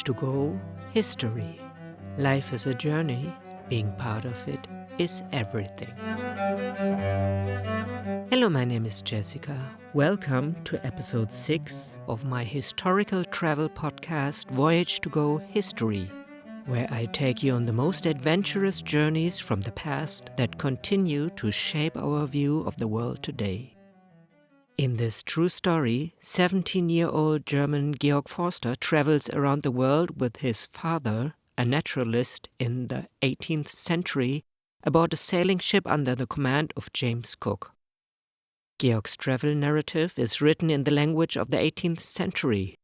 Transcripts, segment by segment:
to go, history. Life is a journey, being part of it is everything. Hello, my name is Jessica. Welcome to episode 6 of my historical travel podcast, Voyage to Go History, where I take you on the most adventurous journeys from the past that continue to shape our view of the world today. In this true story, 17-year-old German Georg Forster travels around the world with his father, a naturalist in the 18th century, aboard a sailing ship under the command of James Cook. Georg's travel narrative is written in the language of the 18th century.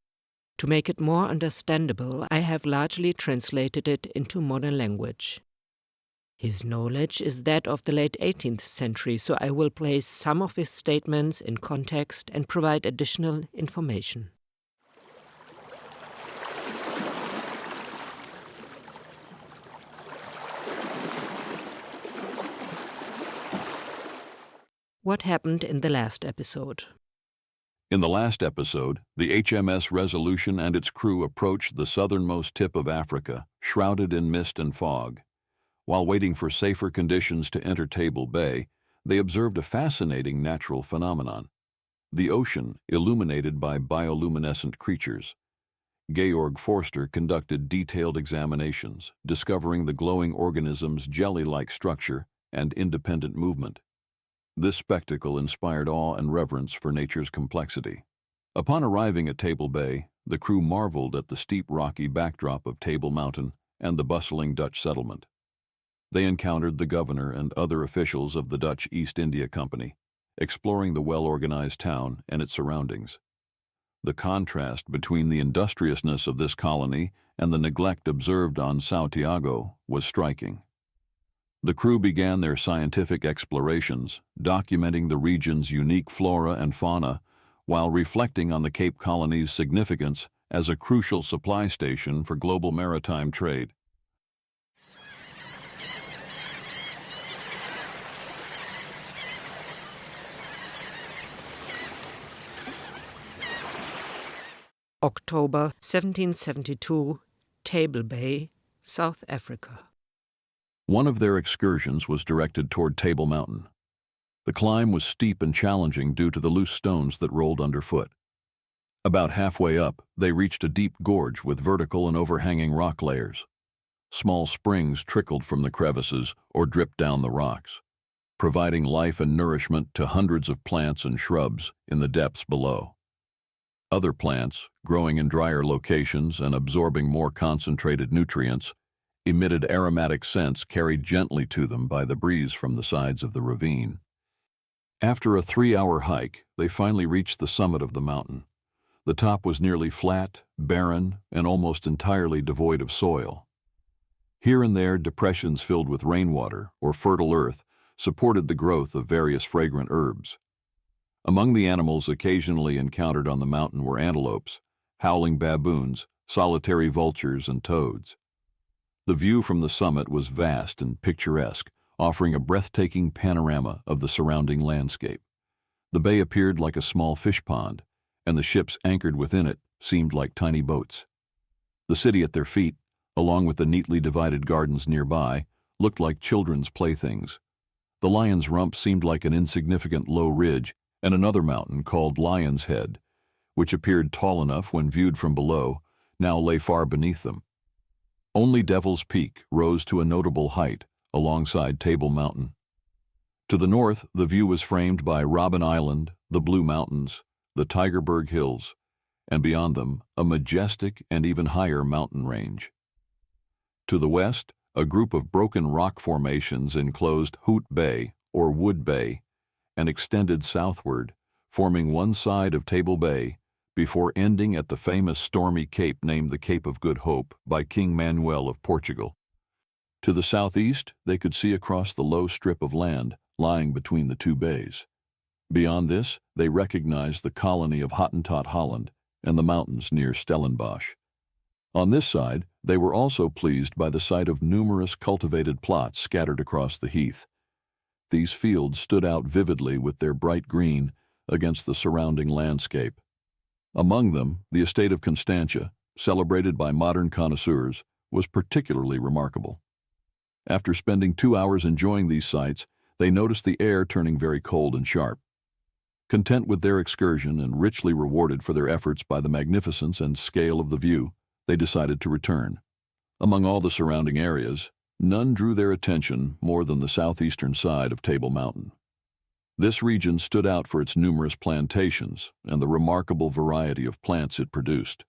To make it more understandable, I have largely translated it into modern language. His knowledge is that of the late 18th century, so I will place some of his statements in context and provide additional information. What happened in the last episode? In the last episode, the HMS Resolution and its crew approached the southernmost tip of Africa, shrouded in mist and fog. While waiting for safer conditions to enter Table Bay, they observed a fascinating natural phenomenon: the ocean illuminated by bioluminescent creatures. Georg Forster conducted detailed examinations, discovering the glowing organism's jelly-like structure and independent movement. This spectacle inspired awe and reverence for nature's complexity. Upon arriving at Table Bay, the crew marveled at the steep rocky backdrop of Table Mountain and the bustling Dutch settlement. They encountered the governor and other officials of the Dutch East India Company, exploring the well-organized town and its surroundings. The contrast between the industriousness of this colony and the neglect observed on Santiago was striking. The crew began their scientific explorations, documenting the region's unique flora and fauna, while reflecting on the Cape Colony's significance as a crucial supply station for global maritime trade. October 1772, Table Bay, South Africa. One of their excursions was directed toward Table Mountain. The climb was steep and challenging due to the loose stones that rolled underfoot. About halfway up, they reached a deep gorge with vertical and overhanging rock layers. Small springs trickled from the crevices or dripped down the rocks, providing life and nourishment to hundreds of plants and shrubs in the depths below. Other plants, growing in drier locations and absorbing more concentrated nutrients, emitted aromatic scents carried gently to them by the breeze from the sides of the ravine. After a 3-hour hike, they finally reached the summit of the mountain. The top was nearly flat, barren, and almost entirely devoid of soil. Here and there, depressions filled with rainwater or fertile earth supported the growth of various fragrant herbs. Among the animals occasionally encountered on the mountain were antelopes, howling baboons, solitary vultures, and toads. The view from the summit was vast and picturesque, offering a breathtaking panorama of the surrounding landscape. The bay appeared like a small fish pond, and the ships anchored within it seemed like tiny boats. The city at their feet, along with the neatly divided gardens nearby, looked like children's playthings. The Lion's Rump seemed like an insignificant low ridge, and another mountain called Lion's Head, which appeared tall enough when viewed from below, now lay far beneath them. Only Devil's Peak rose to a notable height alongside Table Mountain. To the north, the view was framed by Robben Island, the Blue Mountains, the Tygerberg Hills, and beyond them, a majestic and even higher mountain range. To the west, a group of broken rock formations enclosed Hout Bay, or Wood Bay, and extended southward, forming one side of Table Bay, before ending at the famous stormy cape named the Cape of Good Hope by King Manuel of Portugal. To the southeast, they could see across the low strip of land lying between the two bays. Beyond this, they recognized the colony of Hottentot, Holland, and the mountains near Stellenbosch. On this side, they were also pleased by the sight of numerous cultivated plots scattered across the heath. These fields stood out vividly with their bright green against the surrounding landscape. Among them, the estate of Constantia, celebrated by modern connoisseurs, was particularly remarkable. After spending 2 hours enjoying these sights, they noticed the air turning very cold and sharp. Content with their excursion and richly rewarded for their efforts by the magnificence and scale of the view, they decided to return. Among all the surrounding areas, none drew their attention more than the southeastern side of Table Mountain. This region stood out for its numerous plantations and the remarkable variety of plants it produced.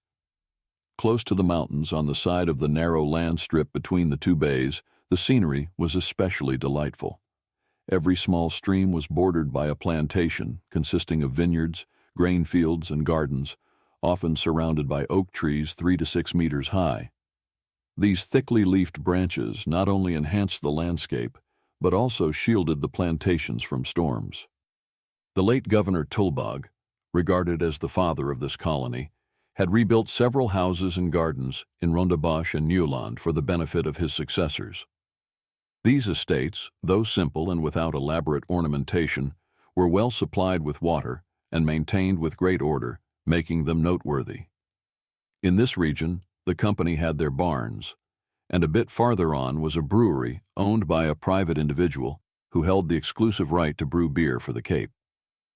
Close to the mountains, on the side of the narrow land strip between the two bays, the scenery was especially delightful. Every small stream was bordered by a plantation consisting of vineyards, grain fields, and gardens, often surrounded by oak trees 3 to 6 meters high. These thickly leafed branches not only enhanced the landscape, but also shielded the plantations from storms. The late Governor Tulbagh, regarded as the father of this colony, had rebuilt several houses and gardens in Rondebosch and Nieuwland for the benefit of his successors. These estates, though simple and without elaborate ornamentation, were well supplied with water and maintained with great order, making them noteworthy. In this region, the company had their barns, and a bit farther on was a brewery owned by a private individual who held the exclusive right to brew beer for the Cape.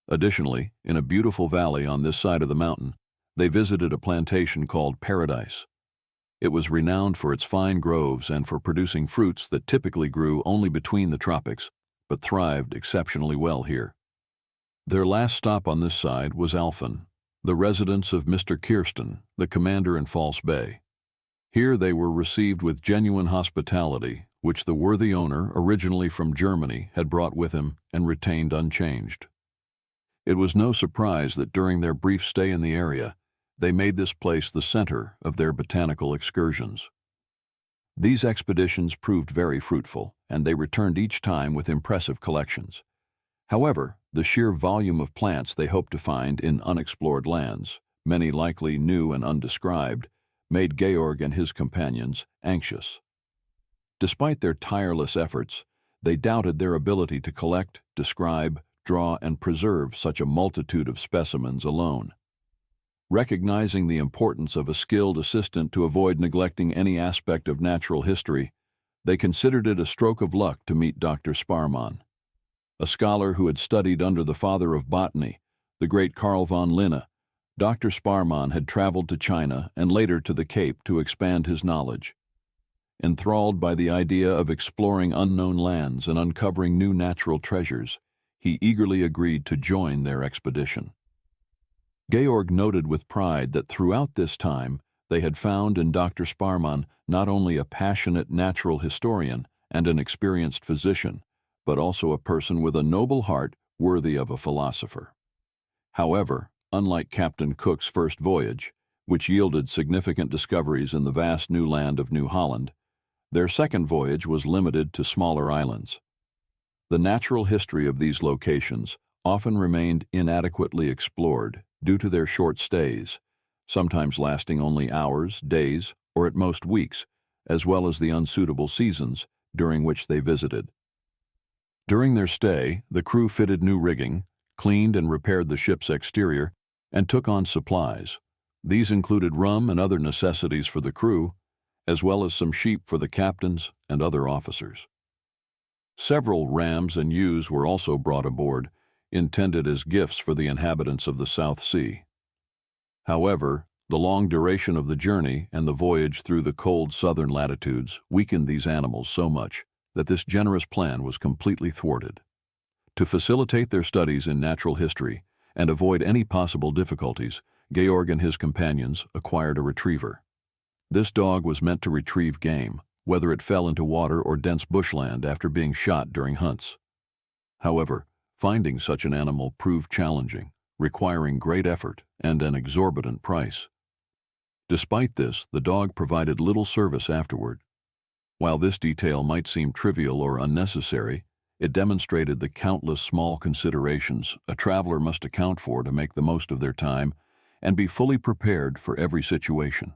Additionally, in a beautiful valley on this side of the mountain, they visited a plantation called Paradise. It was renowned for its fine groves and for producing fruits that typically grew only between the tropics, but thrived exceptionally well here. Their last stop on this side was Alphen, the residence of Mr. Kirsten, the commander in False Bay. Here they were received with genuine hospitality, which the worthy owner, originally from Germany, had brought with him and retained unchanged. It was no surprise that during their brief stay in the area, they made this place the center of their botanical excursions. These expeditions proved very fruitful, and they returned each time with impressive collections. However, the sheer volume of plants they hoped to find in unexplored lands, many likely new and undescribed, made Georg and his companions anxious. Despite their tireless efforts, they doubted their ability to collect, describe, draw, and preserve such a multitude of specimens alone. Recognizing the importance of a skilled assistant to avoid neglecting any aspect of natural history, they considered it a stroke of luck to meet Dr. Sparman. A scholar who had studied under the father of botany, the great Carl von Linne, Dr. Sparman had traveled to China and later to the Cape to expand his knowledge. Enthralled by the idea of exploring unknown lands and uncovering new natural treasures, he eagerly agreed to join their expedition. Georg noted with pride that throughout this time they had found in Dr. Sparman not only a passionate natural historian and an experienced physician, but also a person with a noble heart worthy of a philosopher. However, unlike Captain Cook's first voyage, which yielded significant discoveries in the vast new land of New Holland, their second voyage was limited to smaller islands. The natural history of these locations often remained inadequately explored due to their short stays, sometimes lasting only hours, days, or at most weeks, as well as the unsuitable seasons during which they visited. During their stay, the crew fitted new rigging, cleaned and repaired the ship's exterior, and took on supplies. These included rum and other necessities for the crew, as well as some sheep for the captains and other officers. Several rams and ewes were also brought aboard, intended as gifts for the inhabitants of the South Sea. However, the long duration of the journey and the voyage through the cold southern latitudes weakened these animals so much that this generous plan was completely thwarted. To facilitate their studies in natural history and avoid any possible difficulties, Georg and his companions acquired a retriever. This dog was meant to retrieve game, whether it fell into water or dense bushland after being shot during hunts. However, finding such an animal proved challenging, requiring great effort and an exorbitant price. Despite this, the dog provided little service afterward. While this detail might seem trivial or unnecessary, it demonstrated the countless small considerations a traveler must account for to make the most of their time and be fully prepared for every situation.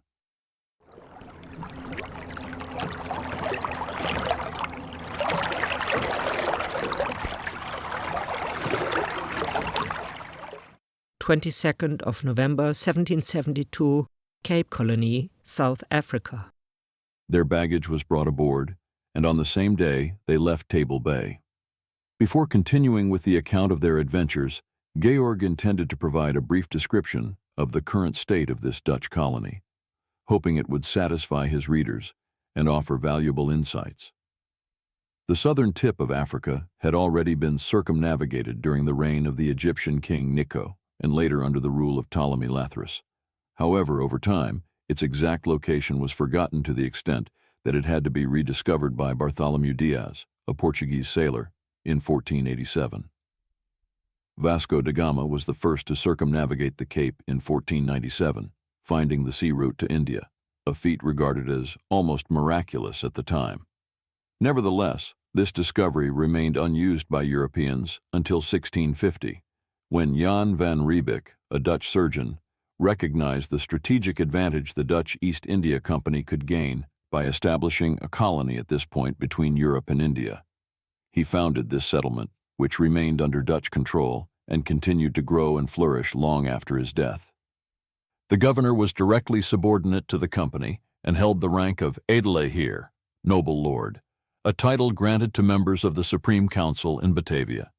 "22nd of November 1772, Cape Colony, South Africa. Their baggage was brought aboard, and on the same day they left Table Bay. Before continuing with the account of their adventures, Georg intended to provide a brief description of the current state of this Dutch colony, hoping it would satisfy his readers and offer valuable insights. The southern tip of Africa had already been circumnavigated during the reign of the Egyptian king Necho and later under the rule of Ptolemy Lathyrus. However, over time, its exact location was forgotten to the extent that it had to be rediscovered by Bartholomew Diaz, a Portuguese sailor, in 1487. Vasco da Gama was the first to circumnavigate the Cape in 1497, finding the sea route to India, a feat regarded as almost miraculous at the time. Nevertheless, this discovery remained unused by Europeans until 1650, when Jan van Riebeeck, a Dutch surgeon, recognized the strategic advantage the Dutch East India Company could gain by establishing a colony at this point between Europe and India. He founded this settlement, which remained under Dutch control and continued to grow and flourish long after his death. The governor was directly subordinate to the company and held the rank of edele heer, noble lord, a title granted to members of the Supreme Council in Batavia.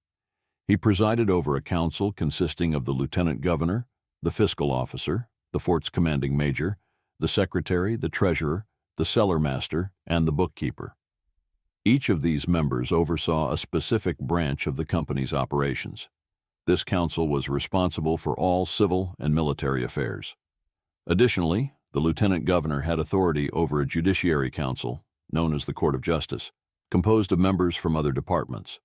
He presided over a council consisting of the lieutenant governor, the fiscal officer, the fort's commanding major, the secretary, the treasurer, the cellar master, and the bookkeeper. Each of these members oversaw a specific branch of the company's operations. This council was responsible for all civil and military affairs. Additionally, the lieutenant governor had authority over a judiciary council, known as the Court of Justice, composed of members from other departments.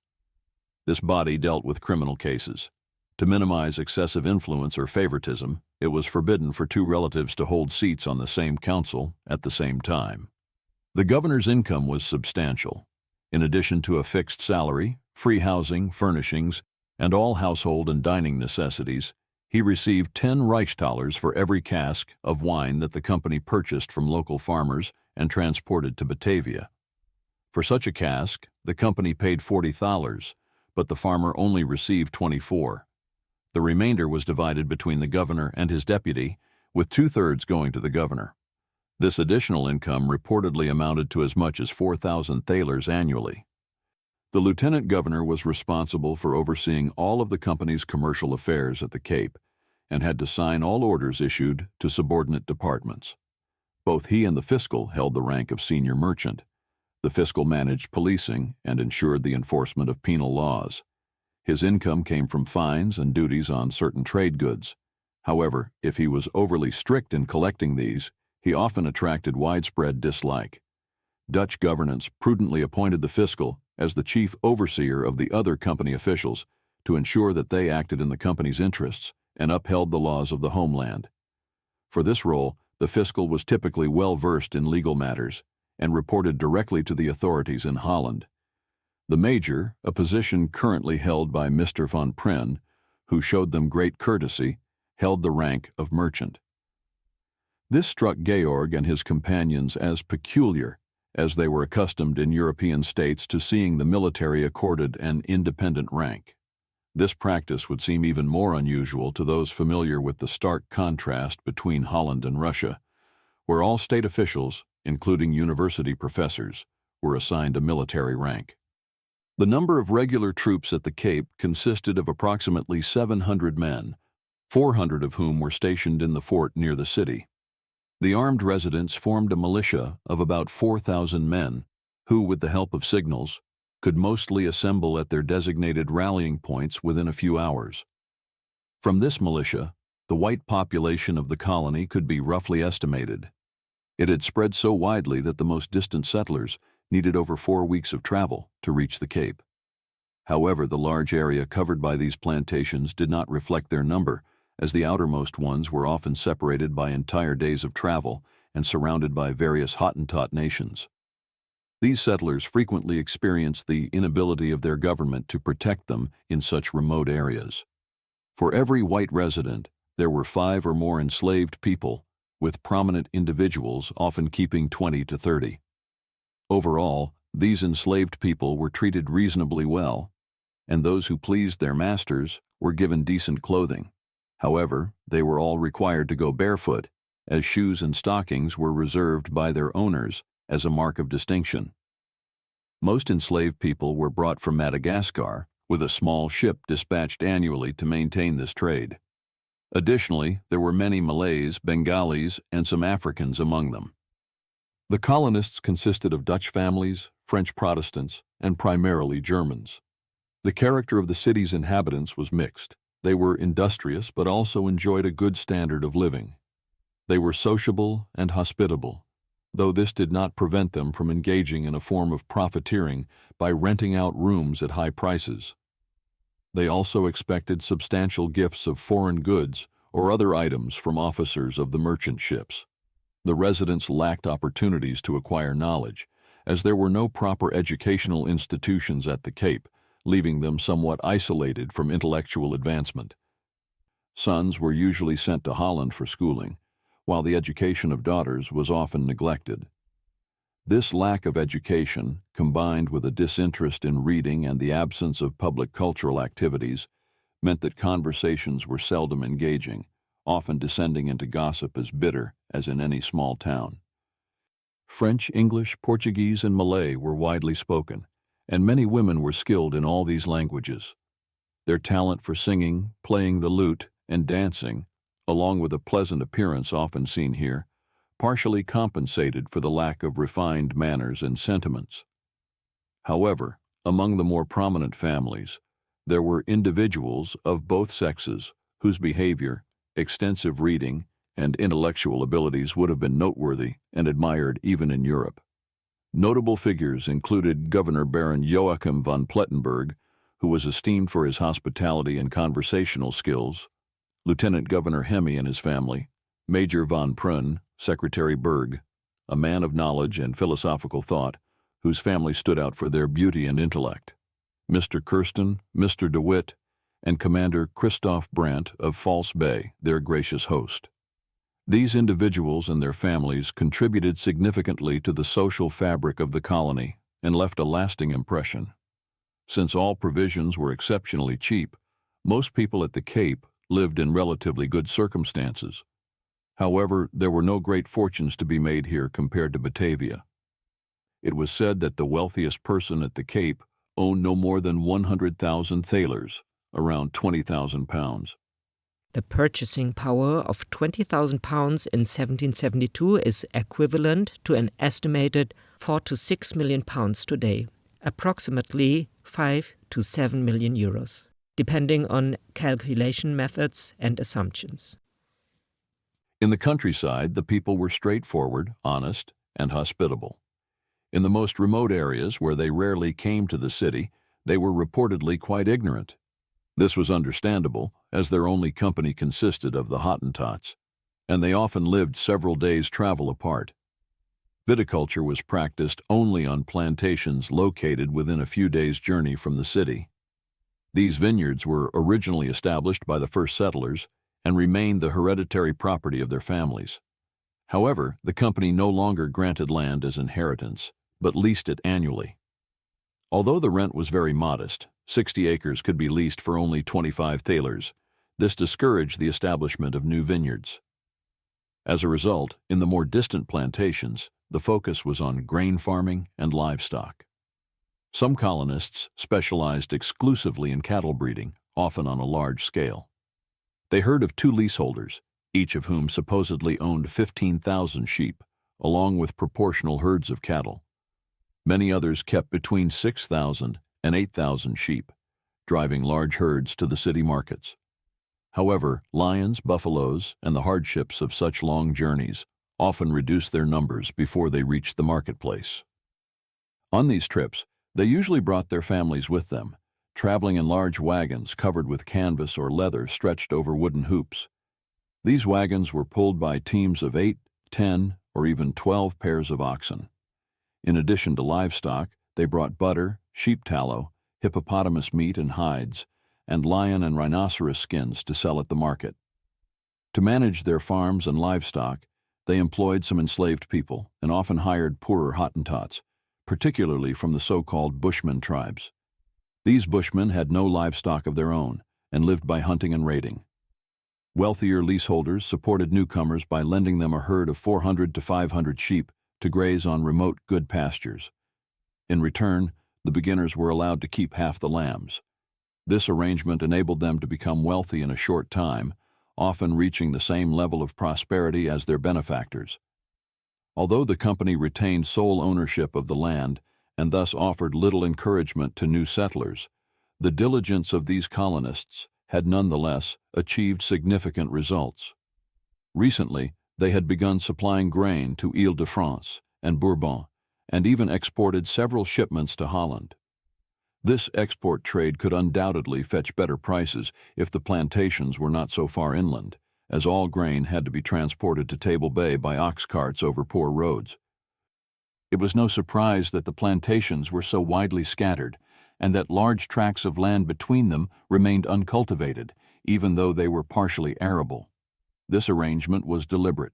This body dealt with criminal cases. To minimize excessive influence or favoritism, it was forbidden for two relatives to hold seats on the same council at the same time. The governor's income was substantial. In addition to a fixed salary, free housing, furnishings, and all household and dining necessities, he received 10 Reichsthalers for every cask of wine that the company purchased from local farmers and transported to Batavia. For such a cask, the company paid 40 thalers, but the farmer only received 24. The remainder was divided between the governor and his deputy, with 2/3 going to the governor. This additional income reportedly amounted to as much as 4,000 thalers annually. The lieutenant governor was responsible for overseeing all of the company's commercial affairs at the Cape and had to sign all orders issued to subordinate departments. Both he and the fiscal held the rank of senior merchant. The fiscal managed policing and ensured the enforcement of penal laws. His income came from fines and duties on certain trade goods. However, if he was overly strict in collecting these, he often attracted widespread dislike. Dutch governance prudently appointed the fiscal as the chief overseer of the other company officials to ensure that they acted in the company's interests and upheld the laws of the homeland. For this role, the fiscal was typically well versed in legal matters and reported directly to the authorities in Holland. The major, a position currently held by Mr. von Pren, who showed them great courtesy, held the rank of merchant. This struck Georg and his companions as peculiar, as they were accustomed in European states to seeing the military accorded an independent rank. This practice would seem even more unusual to those familiar with the stark contrast between Holland and Russia, where all state officials, including university professors, were assigned a military rank. The number of regular troops at the Cape consisted of approximately 700 men, 400 of whom were stationed in the fort near the city. The armed residents formed a militia of about 4,000 men, who, with the help of signals, could mostly assemble at their designated rallying points within a few hours. From this militia, the white population of the colony could be roughly estimated. It had spread so widely that the most distant settlers needed over 4 weeks of travel to reach the Cape. However, the large area covered by these plantations did not reflect their number, as the outermost ones were often separated by entire days of travel and surrounded by various Hottentot nations. These settlers frequently experienced the inability of their government to protect them in such remote areas. For every white resident, there were 5 or more enslaved people, with prominent individuals often keeping 20 to 30. Overall, these enslaved people were treated reasonably well, and those who pleased their masters were given decent clothing. However, they were all required to go barefoot, as shoes and stockings were reserved by their owners as a mark of distinction. Most enslaved people were brought from Madagascar, with a small ship dispatched annually to maintain this trade. Additionally, there were many Malays, Bengalis, and some Africans among them. The colonists consisted of Dutch families, French Protestants, and primarily Germans. The character of the city's inhabitants was mixed. They were industrious but also enjoyed a good standard of living. They were sociable and hospitable, though this did not prevent them from engaging in a form of profiteering by renting out rooms at high prices. They also expected substantial gifts of foreign goods or other items from officers of the merchant ships. The residents lacked opportunities to acquire knowledge, as there were no proper educational institutions at the Cape, leaving them somewhat isolated from intellectual advancement. Sons were usually sent to Holland for schooling, while the education of daughters was often neglected. This lack of education, combined with a disinterest in reading and the absence of public cultural activities, meant that conversations were seldom engaging, often descending into gossip as bitter as in any small town. French, English, Portuguese, and Malay were widely spoken, and many women were skilled in all these languages. Their talent for singing, playing the lute, and dancing, along with a pleasant appearance often seen here, partially compensated for the lack of refined manners and sentiments. However, among the more prominent families, there were individuals of both sexes whose behavior, extensive reading, and intellectual abilities would have been noteworthy and admired even in Europe. Notable figures included Governor Baron Joachim von Plettenberg, who was esteemed for his hospitality and conversational skills, Lieutenant Governor Hemy and his family, Major von Prun, Secretary Berg, a man of knowledge and philosophical thought, whose family stood out for their beauty and intellect, Mr. Kirsten, Mr. DeWitt, and Commander Christoph Brandt of False Bay, their gracious host. These individuals and their families contributed significantly to the social fabric of the colony and left a lasting impression. Since all provisions were exceptionally cheap, most people at the Cape lived in relatively good circumstances. However, there were no great fortunes to be made here compared to Batavia. It was said that the wealthiest person at the Cape owned no more than 100,000 thalers, around 20,000 pounds. The purchasing power of £20,000 in 1772 is equivalent to an estimated £4 to £6 million today, approximately 5 to 7 million euros, depending on calculation methods and assumptions. In the countryside, the people were straightforward, honest, and hospitable. In the most remote areas where they rarely came to the city, they were reportedly quite ignorant. This was understandable, as their only company consisted of the Hottentots, and they often lived several days' travel apart. Viticulture was practiced only on plantations located within a few days' journey from the city. These vineyards were originally established by the first settlers and remained the hereditary property of their families. However, the company no longer granted land as inheritance, but leased it annually. Although the rent was very modest, 60 acres could be leased for only 25 thalers. This discouraged the establishment of new vineyards. As a result, in the more distant plantations, the focus was on grain farming and livestock. Some colonists specialized exclusively in cattle breeding, often on a large scale. They heard of 2 leaseholders, each of whom supposedly owned 15,000 sheep, along with proportional herds of cattle. Many others kept between 6,000 and 8,000 sheep, driving large herds to the city markets. However, lions, buffaloes, and the hardships of such long journeys often reduced their numbers before they reached the marketplace. On these trips, they usually brought their families with them, traveling in large wagons covered with canvas or leather stretched over wooden hoops. These wagons were pulled by teams of 8, 10, or even 12 pairs of oxen. In addition to livestock, they brought butter, sheep tallow, hippopotamus meat and hides, and lion and rhinoceros skins to sell at the market. To manage their farms and livestock, they employed some enslaved people and often hired poorer Hottentots, particularly from the so-called Bushman tribes. These Bushmen had no livestock of their own and lived by hunting and raiding. Wealthier leaseholders supported newcomers by lending them a herd of 400 to 500 sheep to graze on remote good pastures. In return, the beginners were allowed to keep half the lambs. This arrangement enabled them to become wealthy in a short time, often reaching the same level of prosperity as their benefactors. Although the company retained sole ownership of the land and thus offered little encouragement to new settlers, the diligence of these colonists had nonetheless achieved significant results. Recently, they had begun supplying grain to Île-de-France and Bourbon, and even exported several shipments to Holland. This export trade could undoubtedly fetch better prices if the plantations were not so far inland, as all grain had to be transported to Table Bay by ox carts over poor roads. It was no surprise that the plantations were so widely scattered, and that large tracts of land between them remained uncultivated, even though they were partially arable. This arrangement was deliberate,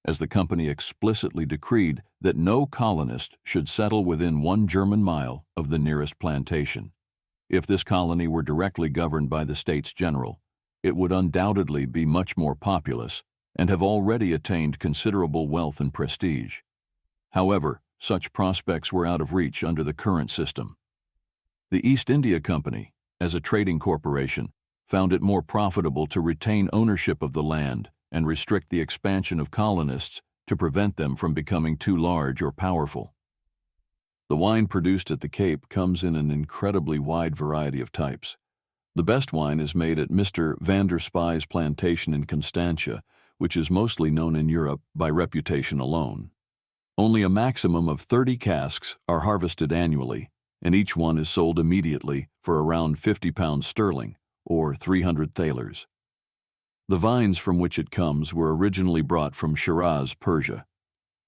as the company explicitly decreed that no colonist should settle within 1 German mile of the nearest plantation. If this colony were directly governed by the States General, it would undoubtedly be much more populous and have already attained considerable wealth and prestige. However, such prospects were out of reach under the current system. The East India Company, as a trading corporation, found it more profitable to retain ownership of the land and restrict the expansion of colonists to prevent them from becoming too large or powerful. The wine produced at the Cape comes in an incredibly wide variety of types. The best wine is made at Mr. van der Spy's plantation in Constantia, which is mostly known in Europe by reputation alone. Only a maximum of 30 casks are harvested annually, and each one is sold immediately for around £50 sterling, or 300 thalers. The vines from which it comes were originally brought from Shiraz, Persia.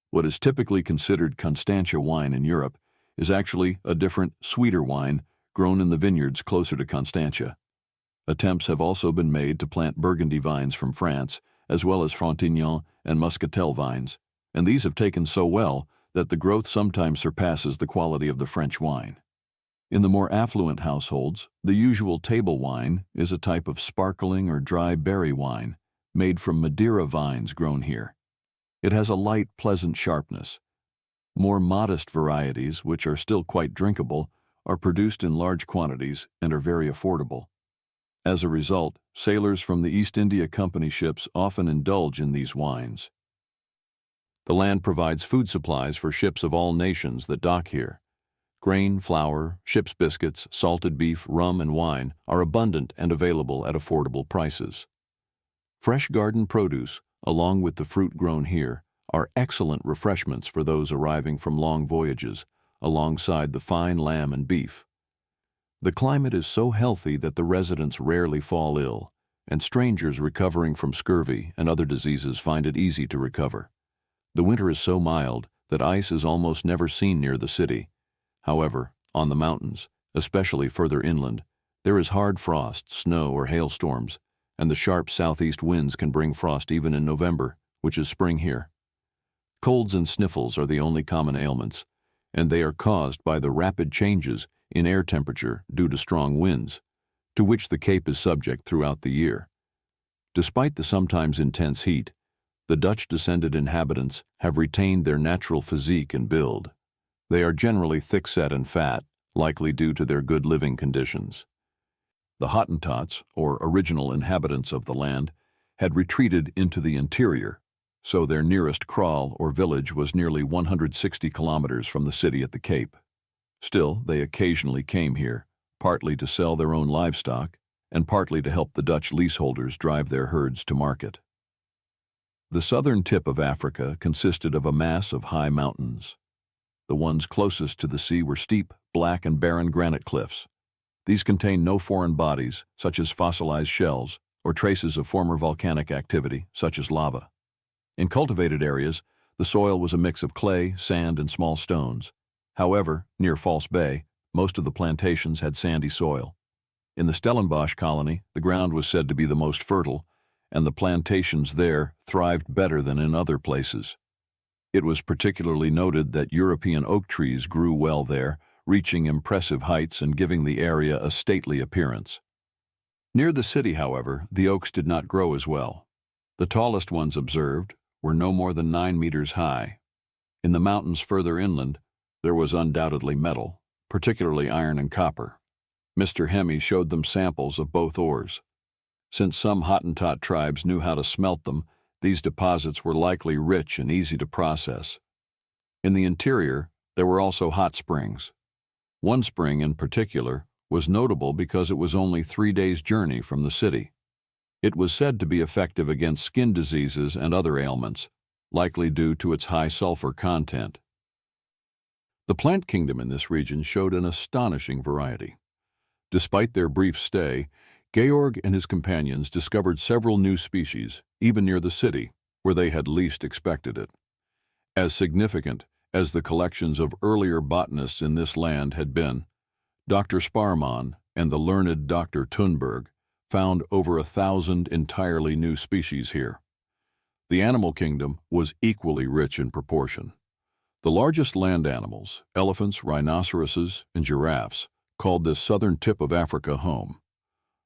What is typically considered Constantia wine in Europe is actually a different, sweeter wine grown in the vineyards closer to Constantia. Attempts have also been made to plant Burgundy vines from France, as well as Frontignan and Muscatel vines, and these have taken so well that the growth sometimes surpasses the quality of the French wine. In the more affluent households, the usual table wine is a type of sparkling or dry berry wine made from Madeira vines grown here. It has a light, pleasant sharpness. More modest varieties, which are still quite drinkable, are produced in large quantities and are very affordable. As a result, sailors from the East India Company ships often indulge in these wines. The land provides food supplies for ships of all nations that dock here. Grain, flour, ship's biscuits, salted beef, rum, and wine are abundant and available at affordable prices. Fresh garden produce, along with the fruit grown here, are excellent refreshments for those arriving from long voyages, alongside the fine lamb and beef. The climate is so healthy that the residents rarely fall ill, and strangers recovering from scurvy and other diseases find it easy to recover. The winter is so mild that ice is almost never seen near the city. However, on the mountains, especially further inland, there is hard frost, snow, or hailstorms, and the sharp southeast winds can bring frost even in November, which is spring here. Colds and sniffles are the only common ailments, and they are caused by the rapid changes in air temperature due to strong winds, to which the Cape is subject throughout the year. Despite the sometimes intense heat, the Dutch-descended inhabitants have retained their natural physique and build. They are generally thick-set and fat, likely due to their good living conditions. The Hottentots, or original inhabitants of the land, had retreated into the interior, so their nearest kraal or village was nearly 160 kilometers from the city at the Cape. Still, they occasionally came here, partly to sell their own livestock and partly to help the Dutch leaseholders drive their herds to market. The southern tip of Africa consisted of a mass of high mountains. The ones closest to the sea were steep, black and barren granite cliffs. These contained no foreign bodies, such as fossilized shells, or traces of former volcanic activity, such as lava. In cultivated areas, the soil was a mix of clay, sand, and small stones. However, near False Bay, most of the plantations had sandy soil. In the Stellenbosch colony, the ground was said to be the most fertile, and the plantations there thrived better than in other places. It was particularly noted that European oak trees grew well there, reaching impressive heights and giving the area a stately appearance. Near the city, however, the oaks did not grow as well. The tallest ones observed were no more than 9 meters high. In the mountains further inland, there was undoubtedly metal, particularly iron and copper. Mr. Hemme showed them samples of both ores. Since some Hottentot tribes knew how to smelt them, these deposits were likely rich and easy to process. In the interior, there were also hot springs. One spring in particular was notable because it was only 3 days' journey from the city. It was said to be effective against skin diseases and other ailments, likely due to its high sulfur content. The plant kingdom in this region showed an astonishing variety. Despite their brief stay, Georg and his companions discovered several new species, even near the city, where they had least expected it. As significant as the collections of earlier botanists in this land had been, Dr. Sparrman and the learned Dr. Thunberg found over 1,000 entirely new species here. The animal kingdom was equally rich in proportion. The largest land animals, elephants, rhinoceroses, and giraffes, called this southern tip of Africa home.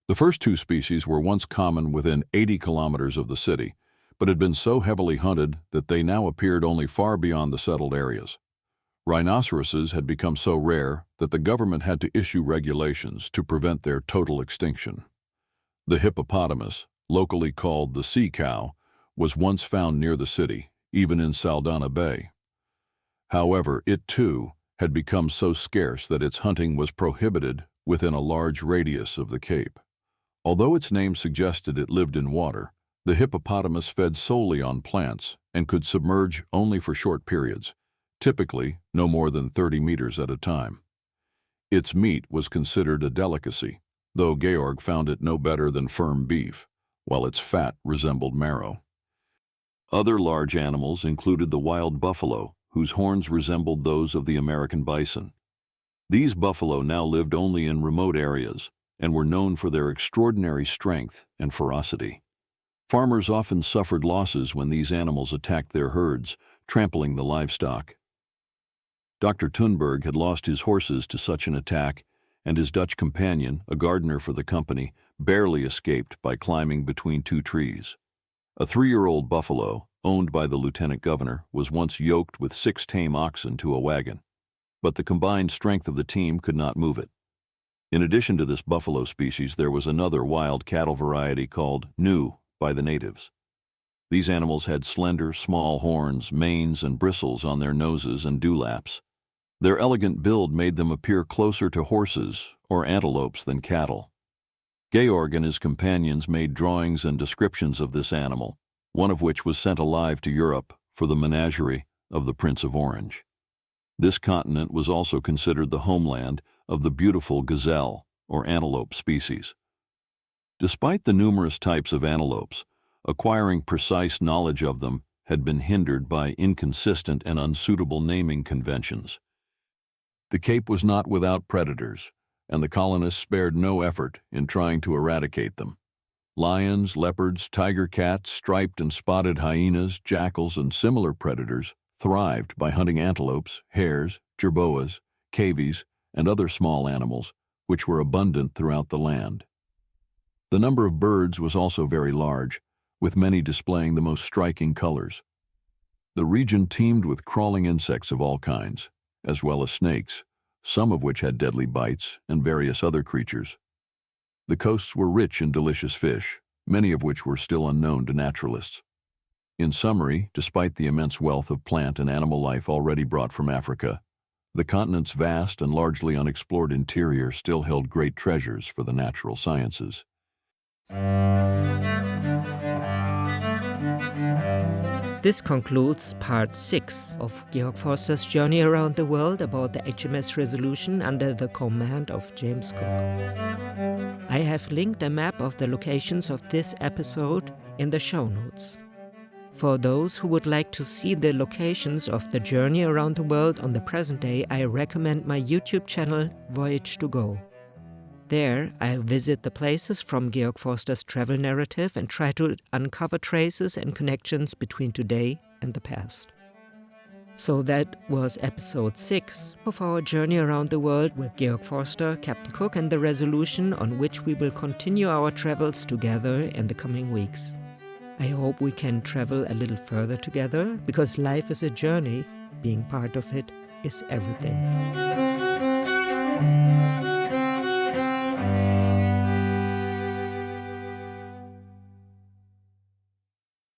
The first 2 species were once common within 80 kilometers of the city, but had been so heavily hunted that they now appeared only far beyond the settled areas. Rhinoceroses had become so rare that the government had to issue regulations to prevent their total extinction. The hippopotamus, locally called the sea cow, was once found near the city, even in Saldanha Bay. However, it too had become so scarce that its hunting was prohibited within a large radius of the Cape. Although its name suggested it lived in water, the hippopotamus fed solely on plants and could submerge only for short periods, typically no more than 30 meters at a time. Its meat was considered a delicacy, though Georg found it no better than firm beef, while its fat resembled marrow. Other large animals included the wild buffalo, whose horns resembled those of the American bison. These buffalo now lived only in remote areas and were known for their extraordinary strength and ferocity. Farmers often suffered losses when these animals attacked their herds, trampling the livestock. Dr. Thunberg had lost his horses to such an attack, and his Dutch companion, a gardener for the company, barely escaped by climbing between 2 trees. A 3-year-old buffalo, owned by the lieutenant governor, was once yoked with 6 tame oxen to a wagon, but the combined strength of the team could not move it. In addition to this buffalo species, there was another wild cattle variety called gnu by the natives. These animals had slender, small horns, manes, and bristles on their noses and dewlaps. Their elegant build made them appear closer to horses or antelopes than cattle. Georg and his companions made drawings and descriptions of this animal, one of which was sent alive to Europe for the menagerie of the Prince of Orange. This continent was also considered the homeland of the beautiful gazelle or antelope species. Despite the numerous types of antelopes, acquiring precise knowledge of them had been hindered by inconsistent and unsuitable naming conventions. The Cape was not without predators, and the colonists spared no effort in trying to eradicate them. Lions, leopards, tiger cats, striped and spotted hyenas, jackals, and similar predators thrived by hunting antelopes, hares, jerboas, cavies, and other small animals, which were abundant throughout the land. The number of birds was also very large, with many displaying the most striking colors. The region teemed with crawling insects of all kinds, as well as snakes, some of which had deadly bites, and various other creatures. The coasts were rich in delicious fish, many of which were still unknown to naturalists. In summary, despite the immense wealth of plant and animal life already brought from Africa, the continent's vast and largely unexplored interior still held great treasures for the natural sciences. This concludes part 6 of Georg Forster's journey around the world aboard the HMS Resolution under the command of James Cook. I have linked a map of the locations of this episode in the show notes. For those who would like to see the locations of the journey around the world on the present day, I recommend my YouTube channel, Voyage to Go. There, I visit the places from Georg Forster's travel narrative and try to uncover traces and connections between today and the past. So that was episode 6 of our journey around the world with Georg Forster, Captain Cook, and the Resolution, on which we will continue our travels together in the coming weeks. I hope we can travel a little further together, because life is a journey. Being part of it is everything.